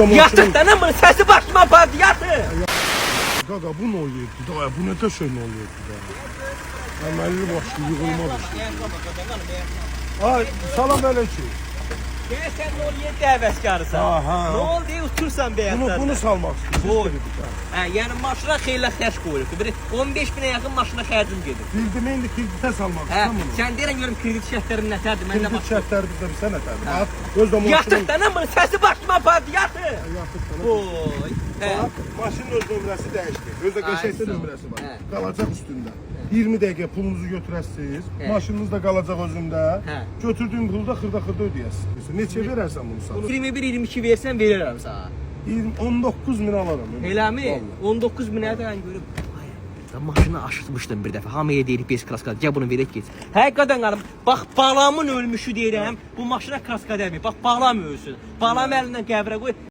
Yatır da bunun sesi başıma apardı, yatır. Qaqa bu nə oluydu da? Bu nə də şey nə oluydu da? Əməlli başlı yığılmadı. Ay, salam aleyküm. Ya sen ne oluyor dəvəskarısan? Aha. Ne oldu uçursan beyazlardan? Bunu salmaq Boy. istəyirəm. Yani maşına xeyli xərc qoyulub. Bir 15 binə yaxın maşına xərcim gedir. Bildim, indi kreditə salmaq Hə, istəyirəm bunu. sen deyirən görüm kredit şərtləri nətərdir? Mən də Kredit bax. şərtləri bizdə bir sənətədir. At, öz də Yatır da bunun sesi başıma apardı, yatır. Boy. Hə. Maşının öz nömrəsi dəyişdi. Özdə qəşəngdə Ay, nömrəsi var. hə. Qalacaq üstündə. 20 dəqiqə pulunuzu götürəsiniz. Hə. Maşınınız da qalacaq özündə. Hə. Götürdüyün pulu da xırda ödəyəsiniz. Neçə verərsən bunu sana? 21-22 versən verirəm sana. 19 min alaram. Eləmi? 19 minə də mən görüm. Maşını aşıtmışdım bir dəfə. Hamıya deyirik bez kraska. Gəl bunu verək geç. Həqiqətən qarım, bax balamın ölmüşü deyirəm. Bu maşına kraska dəmir. Bax balam ölsün. Balam əlindən qəbrə qoy.